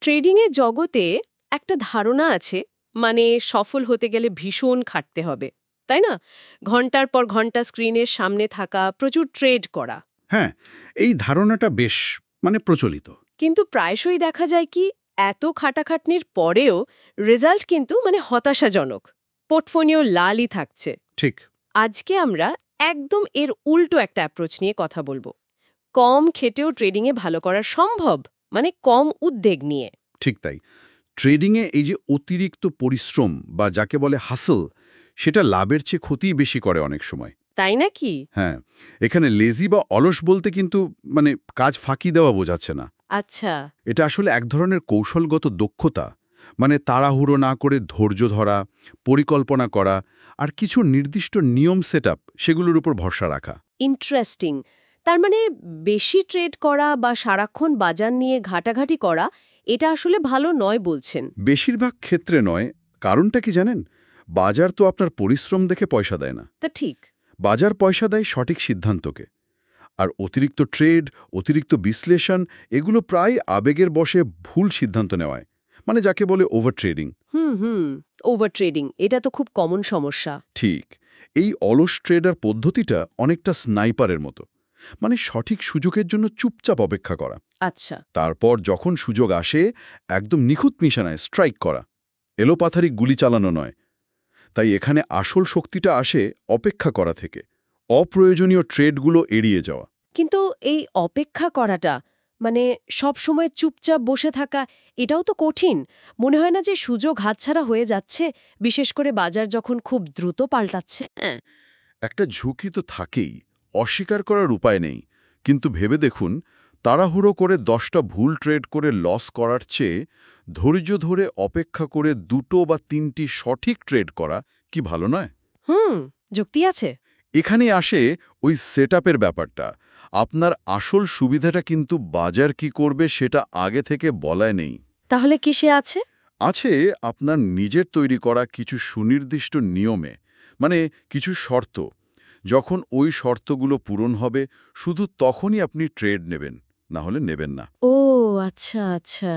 ট্রেডিংয়ের জগতে একটা ধারণা আছে, মানে সফল হতে গেলে ভীষণ খাটতে হবে, তাই না? ঘন্টার পর ঘন্টা স্ক্রিনের সামনে থাকা, প্রচুর ট্রেড করা। হ্যাঁ, এই ধারণাটা বেশ প্রচলিত। কিন্তু প্রায়শই দেখা যায় কি, এত খাটাখাটনির পরেও রেজাল্ট কিন্তু হতাশাজনক। পোর্টফোলিও লালই থাকছে। ঠিক। আজকে আমরা একদম এর উল্টো একটা অ্যাপ্রোচ নিয়ে কথা বলবো। কম খেটেও ট্রেডিংয়ে ভালো করা সম্ভব, কম উদ্বেগ নিয়ে। ঠিক তাই। ট্রেডিংয়ে এই যে অতিরিক্ত পরিশ্রম বা যাকে বলে হাসল, সেটা লাভের চেয়ে ক্ষতিই বেশি করে অনেক সময়। তাই নাকি? হ্যাঁ, এখানে লেজি বা অলস বলতে কিন্তু কাজ ফাঁকি দেওয়া বোঝাচ্ছে না। আচ্ছা। এটা আসলে এক ধরনের কৌশলগত দক্ষতা, তাড়াহুড়ো না করে ধৈর্য ধরা, পরিকল্পনা করা আর কিছু নির্দিষ্ট নিয়ম সেটআপ সেগুলোর উপর ভরসা রাখা। ইন্টারেস্টিং। তার বেশি ট্রেড করা বা সারাক্ষণ বাজার নিয়ে ঘাটাঘাটি করা, এটা আসলে ভালো নয় বলছেন। বেশিরভাগ ক্ষেত্রে নয়। কারণটা কি জানেন? বাজার তো আপনার পরিশ্রম দেখে পয়সা দেয় না। তা ঠিক। বাজার পয়সা দেয় সঠিক সিদ্ধান্তকে। আর অতিরিক্ত ট্রেড, অতিরিক্ত বিশ্লেষণ এগুলো প্রায় আবেগের বশে ভুল সিদ্ধান্ত নেওয়ায়, যাকে বলে ওভার ট্রেডিং। হুম। ওভার ট্রেডিং, এটা তো খুব কমন সমস্যা। ঠিক। এই অলস ট্রেডার পদ্ধতিটা অনেকটা স্নাইপারের মতো, সঠিক সুযোগের জন্য চুপচাপ অপেক্ষা করা। আচ্ছা। তারপর যখন সুযোগ আসে একদম নিখুঁত নিশানায় স্ট্রাইক করা, এলোপাথারি গুলি চালানো নয়। তাই এখানে আসল শক্তিটা আসে অপেক্ষা করা থেকে, অপ্রয়োজনীয় ট্রেডগুলো এড়িয়ে যাওয়া। কিন্তু এই অপেক্ষা করাটা, সব সময় চুপচাপ বসে থাকা, এটাও তো কঠিন। মনে হয় না যে সুযোগ হাতছাড়া হয়ে যাচ্ছে, বিশেষ করে বাজার যখন খুব দ্রুত পাল্টাচ্ছে? একটা ঝুঁকি তো থাকেই, অস্বীকার করার উপায় নেই। কিন্তু ভেবে দেখুন, তাড়াহুড়ো করে 10টা ভুল ট্রেড করে লস করার চেয়ে ধৈর্য ধরে অপেক্ষা করে 2টো বা 3টি সঠিক ট্রেড করা কি ভালো নয়? যুক্তি আছে। এখানে আসে ওই সেটআপের ব্যাপারটা। আপনার আসল সুবিধাটা কিন্তু বাজার কি করবে সেটা আগে থেকে বলায় নেই। তাহলে কিসে আছে? আছে আপনার নিজের তৈরি করা কিছু সুনির্দিষ্ট নিয়মে, কিছু শর্ত। যখন ওই শর্তগুলো পূরণ হবে শুধু তখনই আপনি ট্রেড নেবেন, না হলে নেবেন না। ও আচ্ছা, আচ্ছা।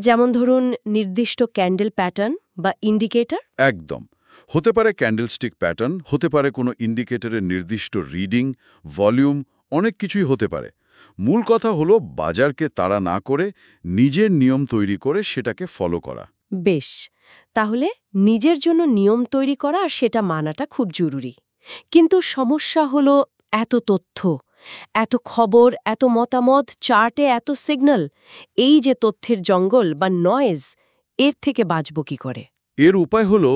যেমন ধরুন নির্দিষ্ট ক্যান্ডেল প্যাটার্ন বা ইন্ডিকেটর? একদম। হতে পারে ক্যান্ডেলস্টিক প্যাটার্ন, হতে পারে কোনো ইন্ডিকেটরের নির্দিষ্ট রিডিং, ভলিউম, অনেক কিছুই হতে পারে। মূল কথা হলো বাজারকে তাড়া না করে নিজের নিয়ম তৈরি করে সেটাকে ফলো করা। বেশ। তাহলে নিজের জন্য নিয়ম তৈরি করা আর সেটা মানাটা খুব জরুরি। কিন্তু সমস্যা হলো এত তথ্য, এত খবর, এত মতামত, চার্টে এত সিগন্যাল। এই যে তথ্যের জঙ্গল বা নয়েজ, এর থেকে বাঁচব কি করে? এর উপায় হলো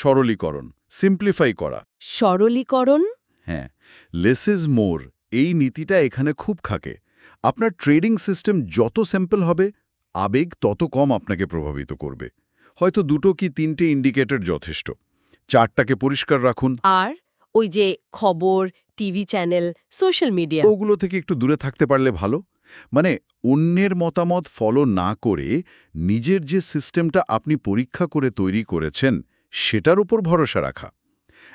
সরলীকরণ, সিম্পলিফাই করা। সরলীকরণ? হ্যাঁ, লেস ইজ মোর, এই নীতিটা এখানে খুব খাকে। আপনার ট্রেডিং সিস্টেম যত সিম্পল হবে, আবেগ তত কম আপনাকে প্রভাবিত করবে। হয়তো 2টো কি 3টে ইন্ডিকেটর যথেষ্ট। চার্টটাকে পরিষ্কার রাখুন। আর ওই যে খবর, টিভি চ্যানেল, সোশ্যাল মিডিয়া, ওগুলো থেকে একটু দূরে থাকতে পারলে ভালো। অন্যের মতামত ফলো না করে নিজের যে সিস্টেমটা আপনি পরীক্ষা করে তৈরি করেছেন সেটার উপর ভরসা রাখা।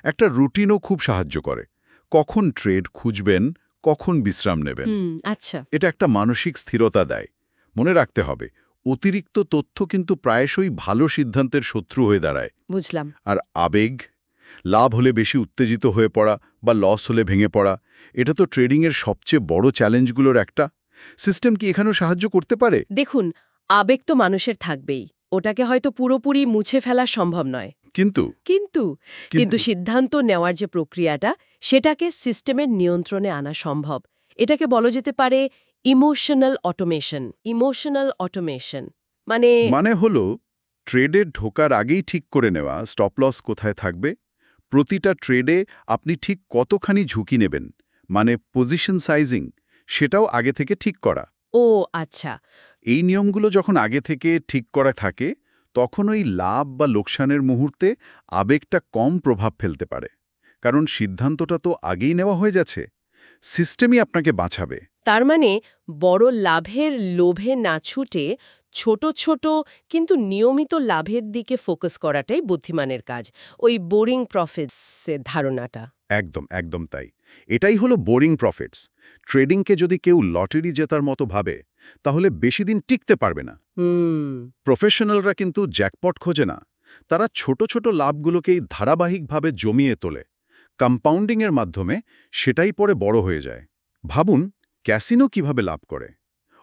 একটা রুটিনও খুব সাহায্য করে। কখন ট্রেড খুঁজবেন, কখন বিশ্রাম নেবেন, আচ্ছা। এটা একটা মানসিক স্থিরতা দেয়। মনে রাখতে হবে, অতিরিক্ত তথ্য কিন্তু প্রায়শই ভালো সিদ্ধান্তের শত্রু হয়ে দাঁড়ায়। বুঝলাম। আর আবেগ, লাভ হলে বেশি উত্তেজিত হয়ে পড়া বা লস হলে ভেঙে পড়া, এটা তো ট্রেডিংয়ের সবচেয়ে বড় চ্যালেঞ্জগুলোর একটা। সিস্টেম কি এখানেও সাহায্য করতে পারে? দেখুন, আবেগ তো মানুষের থাকবেই, ওটাকে হয়তো পুরোপুরি মুছে ফেলা সম্ভব নয়। কিন্তু কিন্তু কিন্তু কিন্তু সিদ্ধান্ত নেওয়ার যে প্রক্রিয়াটা, সেটাকে সিস্টেমের নিয়ন্ত্রণে আনা সম্ভব। এটাকে বলা যেতে পারে ইমোশনাল অটোমেশন। ইমোশনাল অটোমেশন মানে মানে হলো ট্রেডে ঢোকার আগেই ঠিক করে নেওয়া স্টপ লস কোথায় থাকবে, প্রতিটা ট্রেডে আপনি ঠিক কতখানি ঝুঁকি নেবেন, পজিশন সাইজিং, সেটাও আগে থেকে ঠিক করা। ও আচ্ছা। এই নিয়মগুলো যখন আগে থেকে ঠিক করা থাকে তখন ওই লাভ বা লোকসানের মুহূর্তে আবেগটা কম প্রভাব ফেলতে পারে। কারণ সিদ্ধান্তটা তো আগেই নেওয়া হয়ে যাচ্ছে। সিস্টেমই আপনাকে বাঁচাবে। তার বড় লাভের লোভে না ছুটে ছোট ছোট কিন্তু নিয়মিত লাভের দিকে ফোকাস করাটাই বুদ্ধিমানের কাজ। ওই বোরিং প্রফিটসের ধারণাটা। একদম তাই। এটাই হলো বোরিং প্রফিটস। ট্রেডিংকে যদি কেউ লটারি জেতার মতো ভাবে, তাহলে বেশি দিন টিকতে পারবে না। হুম। প্রফেশনালরা কিন্তু জ্যাকপট খোঁজে না। তারা ছোট ছোট লাভগুলোকেই ধারাবাহিকভাবে জমিয়ে তোলে। কম্পাউন্ডিংয়ের মাধ্যমে সেটাই পরে বড় হয়ে যায়। ভাবুন, ক্যাসিনো কিভাবে লাভ করে।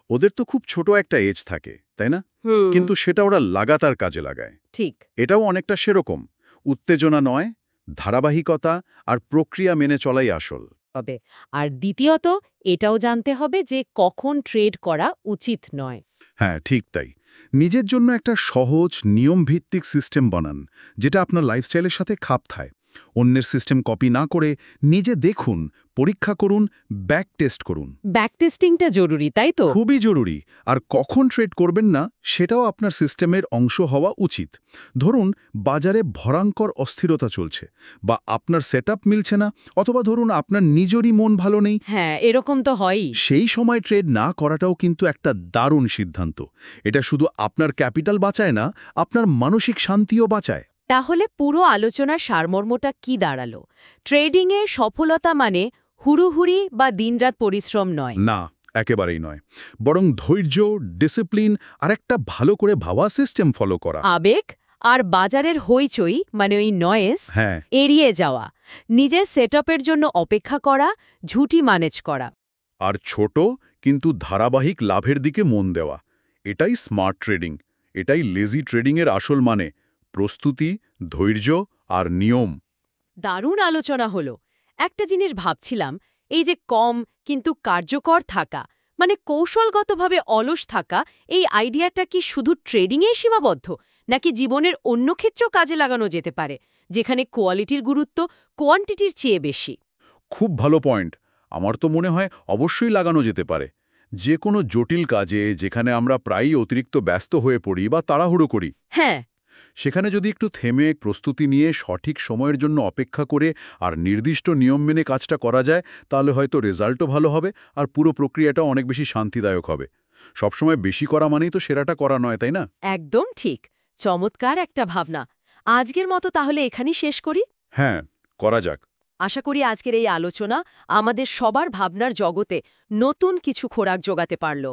ওদের তো খুব ছোট একটা এজ থাকে, তাই না? হুম। কিন্তু সেটা ওরা লাগাতার কাজে লাগায়। ঠিক। এটাও অনেকটা সেরকম। উত্তেজনা নয়, ধারাবাহিকতা আর প্রক্রিয়া মেনে চলাই আসল। হবে। আর দ্বিতীয়ত, এটাও জানতে হবে যে কখন ট্রেড করা উচিত নয়। হ্যাঁ, ঠিক তাই। নিজের জন্য একটা সহজ, নিয়মভিত্তিক সিস্টেম বানান, যেটা আপনার লাইফস্টাইলের সাথে খাপ খায়। অন্যের সিস্টেম কপি না করে নিজে দেখুন, পরীক্ষা করুন, ব্যাক টেস্ট করুন। ব্যাক টেস্টিংটা জরুরি, তাই তো? খুবই জরুরি। আর কখন ট্রেড করবেন না, সেটাও আপনার সিস্টেমের অংশ হওয়া উচিত। ধরুন, বাজারে ভয়ঙ্কর অস্থিরতা চলছে, বা আপনার সেটআপ মিলছে না, অথবা ধরুন আপনার নিজেরই মন ভালো নেই। হ্যাঁ, এরকম তো হয়ই। সেই সময় ট্রেড না করাটাও কিন্তু একটা দারুণ সিদ্ধান্ত। এটা শুধু আপনার ক্যাপিটাল বাঁচায় না, আপনার মানসিক শান্তিও বাঁচায়। তাহলে পুরো আলোচনার সারমর্মটা কি দাঁড়ালো? ট্রেডিংয়ে সফলতা মানে হুড়ুহুড়ি বা দিনরাত পরিশ্রম নয়। না, একেবারেই নয়। বরং ধৈর্য, ডিসিপ্লিন আর একটা ভালো করে ভাবা সিস্টেম ফলো করা। আবেগ আর বাজারের হইচই, মানে ওই নয়েজ, হ্যাঁ, এড়িয়ে যাওয়া, নিজের সেটআপের জন্য অপেক্ষা করা, ঝুঁটি ম্যানেজ করা। আর ছোট কিন্তু ধারাবাহিক লাভের দিকে মন দেওয়া। এটাই স্মার্ট ট্রেডিং। এটাই লেজি ট্রেডিংয়ের আসল মানে। প্রস্তুতি, ধৈর্য আর নিয়ম। দারুণ আলোচনা হলো। একটা জিনিস ভাবছিলাম, এই যে কম কিন্তু কার্যকর থাকা, মানে কৌশলগতভাবে অলস থাকা, এই আইডিয়াটা কি শুধু ট্রেডিংয়েই সীমাবদ্ধ, নাকি জীবনের অন্য ক্ষেত্রেও কাজে লাগানো যেতে পারে, যেখানে কোয়ালিটির গুরুত্ব কোয়ান্টিটির চেয়ে বেশি? খুব ভালো পয়েন্ট। আমার তো মনে হয় অবশ্যই লাগানো যেতে পারে। যে কোনো জটিল কাজে, যেখানে আমরা প্রায়ই অতিরিক্ত ব্যস্ত হয়ে পড়ি বা তাড়াহুড়ো করি, হ্যাঁ। সেখানে যদি একটু থেমে প্রস্তুতি নিয়ে সঠিক সময়ের জন্য অপেক্ষা করে আর নির্দিষ্ট নিয়ম মেনে কাজটা করা যায়, তাহলে হয়তো রেজাল্টও ভালো হবে আর পুরো প্রক্রিয়াটাও অনেক বেশি শান্তিদায়ক হবে। সবসময় বেশি করা মানেই তো সেরাটা করা নয়, তাই না? একদম ঠিক। চমৎকার একটা ভাবনা। আজকের মতো তাহলে এখানেই শেষ করি। হ্যাঁ, করা যাক। আশা করি আজকের এই আলোচনা আমাদের সবার ভাবনার জগতে নতুন কিছু খোরাক জোগাতে পারল।